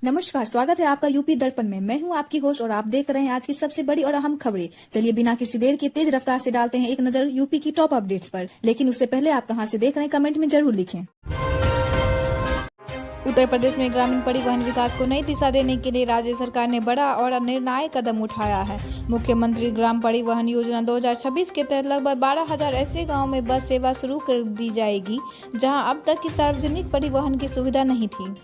नमस्कार, स्वागत है आपका यूपी दर्पण में। मैं हूं आपकी होस्ट और आप देख रहे हैं आज की सबसे बड़ी और अहम खबरें। चलिए बिना किसी देर के तेज रफ्तार से डालते हैं एक नजर यूपी की टॉप अपडेट्स पर। लेकिन उससे पहले आप कहां से देख रहे हैं कमेंट में जरूर लिखें। उत्तर प्रदेश में ग्रामीण परिवहन विकास को नई दिशा देने के लिए राज्य सरकार ने बड़ा और निर्णायक कदम उठाया है। मुख्यमंत्री ग्राम परिवहन योजना 2026 के तहत लगभग 12,000 ऐसे गांवों में बस सेवा शुरू कर दी जाएगी जहां अब तक की सार्वजनिक परिवहन की सुविधा नहीं थी।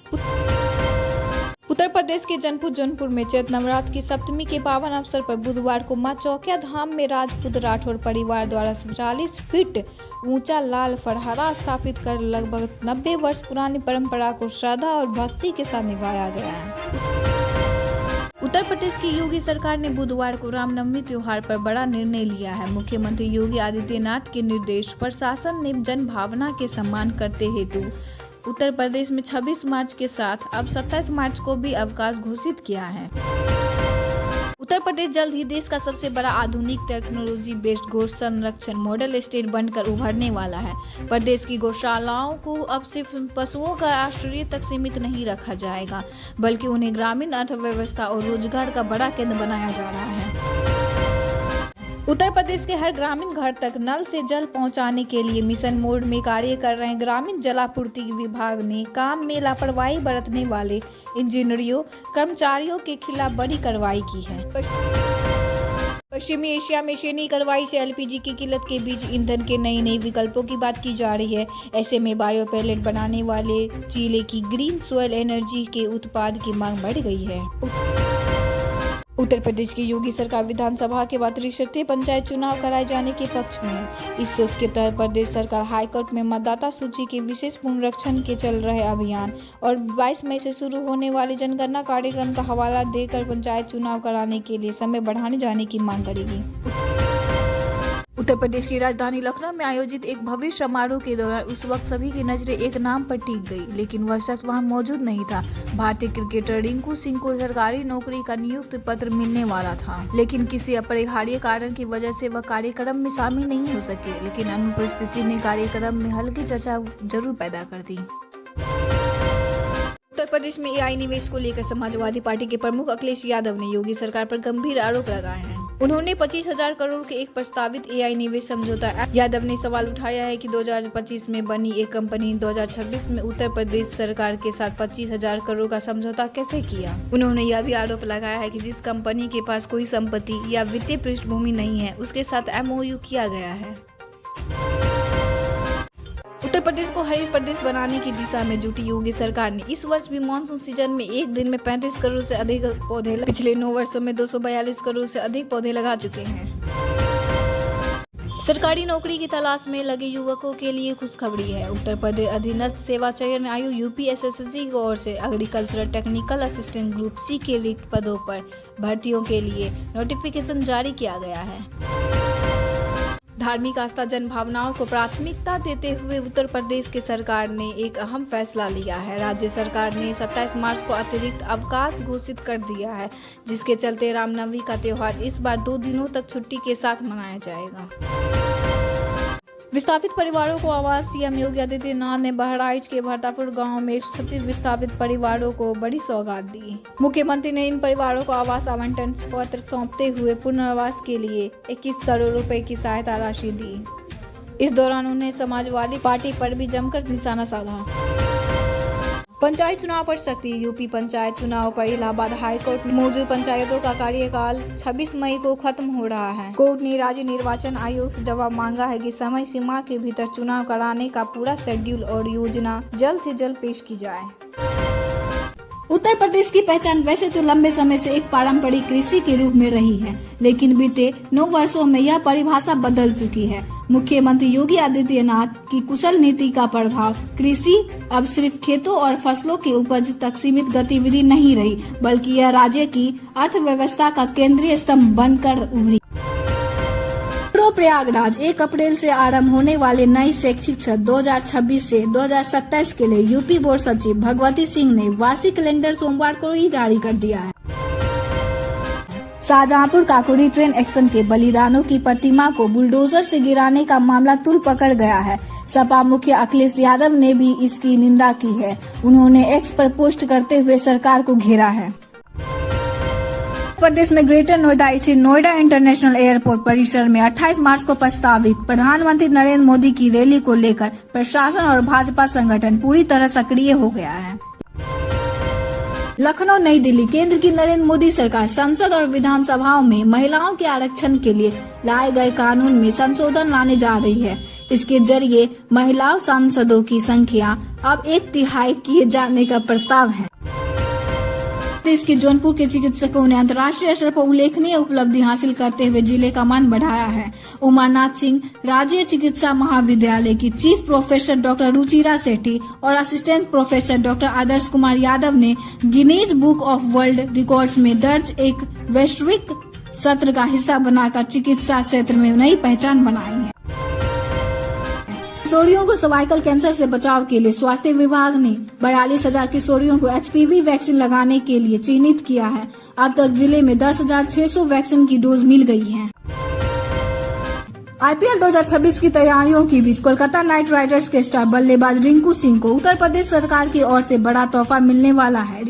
उत्तर प्रदेश के जौनपुर में चैत्र नवरात्र की सप्तमी के पावन अवसर पर बुधवार को मां चौकिया धाम में राजपूत राठौर परिवार द्वारा 40 फीट ऊंचा लाल फरहारा स्थापित कर लगभग 90 वर्ष पुरानी परंपरा को श्रद्धा और भक्ति के साथ निभाया गया है। उत्तर प्रदेश की योगी सरकार ने बुधवार को रामनवमी त्योहार पर बड़ा निर्णय लिया है। मुख्यमंत्री योगी आदित्यनाथ के निर्देश पर शासन ने जन भावना के सम्मान करते हेतु उत्तर प्रदेश में 26 मार्च के साथ अब 27 मार्च को भी अवकाश घोषित किया है। उत्तर प्रदेश जल्द ही देश का सबसे बड़ा आधुनिक टेक्नोलॉजी बेस्ड गौ संरक्षण मॉडल स्टेट बनकर उभरने वाला है। प्रदेश की गौशालाओं को अब सिर्फ पशुओं का आश्रय तक सीमित नहीं रखा जाएगा, बल्कि उन्हें ग्रामीण अर्थव्यवस्था और रोजगार का बड़ा केंद्र बनाया जा रहा है। उत्तर प्रदेश के हर ग्रामीण घर तक नल से जल पहुंचाने के लिए मिशन मोड में कार्य कर रहे ग्रामीण जलापूर्ति विभाग ने काम में लापरवाही बरतने वाले इंजीनियरों कर्मचारियों के खिलाफ बड़ी कार्रवाई की है। पश्चिमी एशिया में श्रेणी कार्रवाई से एलपीजी की किल्लत के बीच ईंधन के नए विकल्पों की बात की जा रही है। ऐसे में बायो पैलेट बनाने वाले जिले की ग्रीन सोयल एनर्जी के उत्पाद की मांग बढ़ गई है। उत्तर प्रदेश की योगी सरकार विधानसभा के बाद त्रिस्तरीय पंचायत चुनाव कराए जाने के पक्ष में है। इस सोच के तहत प्रदेश सरकार हाईकोर्ट में मतदाता सूची के विशेष पुनरीक्षण के चल रहे अभियान और 22 मई से शुरू होने वाले जनगणना कार्यक्रम का हवाला देकर पंचायत चुनाव कराने के लिए समय बढ़ाने जाने की मांग करेगी। उत्तर प्रदेश की राजधानी लखनऊ में आयोजित एक भव्य समारोह के दौरान उस वक्त सभी की नजरें एक नाम पर टिक गई, लेकिन वह शख्स वहां मौजूद नहीं था। भारतीय क्रिकेटर रिंकू सिंह को सरकारी नौकरी का नियुक्ति पत्र मिलने वाला था, लेकिन किसी अपरिहार्य कारण की वजह से वह कार्यक्रम में शामिल नहीं हो सके। लेकिन अनुपस्थिति ने कार्यक्रम में हल्की चर्चा जरूर पैदा कर दी। उत्तर प्रदेश में एआई निवेश को लेकर समाजवादी पार्टी के प्रमुख अखिलेश यादव ने योगी सरकार पर गंभीर आरोप लगाए हैं। उन्होंने 25,000 करोड़ के एक प्रस्तावित एआई निवेश समझौता यादव ने सवाल उठाया है कि 2025 में बनी एक कंपनी 2026 में उत्तर प्रदेश सरकार के साथ 25,000 करोड़ का समझौता कैसे किया। उन्होंने यह भी आरोप लगाया है कि जिस कंपनी के पास कोई संपत्ति या वित्तीय पृष्ठभूमि नहीं है उसके साथ एमओयू किया गया है। उत्तर प्रदेश को हरित प्रदेश बनाने की दिशा में जुटी योगी सरकार ने इस वर्ष भी मानसून सीजन में एक दिन में 35 करोड़ से अधिक पौधे पिछले 9 वर्षों में 242 करोड़ से अधिक पौधे लगा चुके हैं। सरकारी नौकरी की तलाश में लगे युवकों के लिए खुशखबरी है। उत्तर प्रदेश अधीनस्थ सेवा चयन आयोग यूपीएसएससी की ओर से agricultural technical assistant group C के रिक्त पदों पर भर्तियों के लिए नोटिफिकेशन जारी किया गया है। धार्मिक आस्था जन भावनाओं को प्राथमिकता देते हुए उत्तर प्रदेश की सरकार ने एक अहम फैसला लिया है। राज्य सरकार ने 27 मार्च को अतिरिक्त अवकाश घोषित कर दिया है, जिसके चलते रामनवमी का त्योहार इस बार 2 दिनों तक छुट्टी के साथ मनाया जाएगा। विस्थापित परिवारों को आवास सीएम योगी आदित्यनाथ ने बहराइच के भरतापुर गांव में 136 विस्थापित परिवारों को बड़ी सौगात दी। मुख्यमंत्री ने इन परिवारों को आवास आवंटन पत्र सौंपते हुए पुनर्वास के लिए 21 करोड़ रुपए की सहायता राशि दी। इस दौरान उन्हें समाजवादी पार्टी पर भी जमकर निशाना साधा। पंचायत चुनाव पर सख्ती। यूपी पंचायत चुनाव पर इलाहाबाद हाईकोर्ट में मौजूद पंचायतों का कार्यकाल 26 मई को खत्म हो रहा है। कोर्ट ने राज्य निर्वाचन आयोग से जवाब मांगा है कि समय सीमा के भीतर चुनाव कराने का पूरा शेड्यूल और योजना जल्द से जल्द पेश की जाए। उत्तर प्रदेश की पहचान वैसे तो लंबे समय से एक पारंपरिक कृषि के रूप में रही है, लेकिन बीते 9 वर्षों में यह परिभाषा बदल चुकी है। मुख्यमंत्री योगी आदित्यनाथ की कुशल नीति का प्रभाव कृषि अब सिर्फ खेतों और फसलों के उपज तक सीमित गतिविधि नहीं रही, बल्कि यह राज्य की अर्थव्यवस्था का केंद्रीय स्तंभ बनकर उभरी। प्रयागराज 1 अप्रैल से आरंभ होने वाले नई शैक्षिक सत्र 2026 से 2027 के लिए यूपी बोर्ड सचिव भगवती सिंह ने वार्षिक कैलेंडर सोमवार को ही जारी कर दिया है। शाहजहांपुर काकोरी ट्रेन एक्शन के बलिदानों की प्रतिमा को बुलडोजर से गिराने का मामला तूल पकड़ गया है। सपा मुखिया अखिलेश यादव ने भी इसकी निंदा की है। उन्होंने एक्स पर पोस्ट करते हुए सरकार को घेरा है। प्रदेश में ग्रेटर नोएडा स्थित नोएडा इंटरनेशनल एयरपोर्ट परिसर में 28 मार्च को प्रस्तावित प्रधानमंत्री नरेंद्र मोदी की रैली को लेकर प्रशासन और भाजपा संगठन पूरी तरह सक्रिय हो गया है। लखनऊ नई दिल्ली केंद्र की नरेंद्र मोदी सरकार संसद और विधानसभाओं में महिलाओं के आरक्षण के लिए लाए गए कानून में संशोधन लाने जा रही है। इसके जरिए महिला सांसदों की संख्या अब 1/3 किए जाने का प्रस्ताव है। देश के जौनपुर के चिकित्सकों ने अंतर्राष्ट्रीय स्तर पर उल्लेखनीय उपलब्धि हासिल करते हुए जिले का मान बढ़ाया है। उमानाथ सिंह राज्य चिकित्सा महाविद्यालय की चीफ प्रोफेसर डॉक्टर रुचिरा सेठी और assistant professor doctor Adarsh Kumar Yadav ने Guinness book of world records में दर्ज एक वैश्विक सत्र का हिस्सा बनाकर चिकित्सा क्षेत्र में नई पहचान बनाई है। किशोरियों को सर्वाइकल कैंसर से बचाव के लिए स्वास्थ्य विभाग ने 42,000 किशोरियों को HPV वैक्सीन लगाने के लिए चिन्हित किया है। अब तक जिले में 10,600 वैक्सीन की डोज मिल गई है। IPL 2026 की तैयारियों के बीच कोलकाता नाइट राइडर्स के स्टार बल्लेबाज रिंकू सिंह को उत्तर प्रदेश सरकार की ओर से बड़ा तोहफा मिलने वाला है।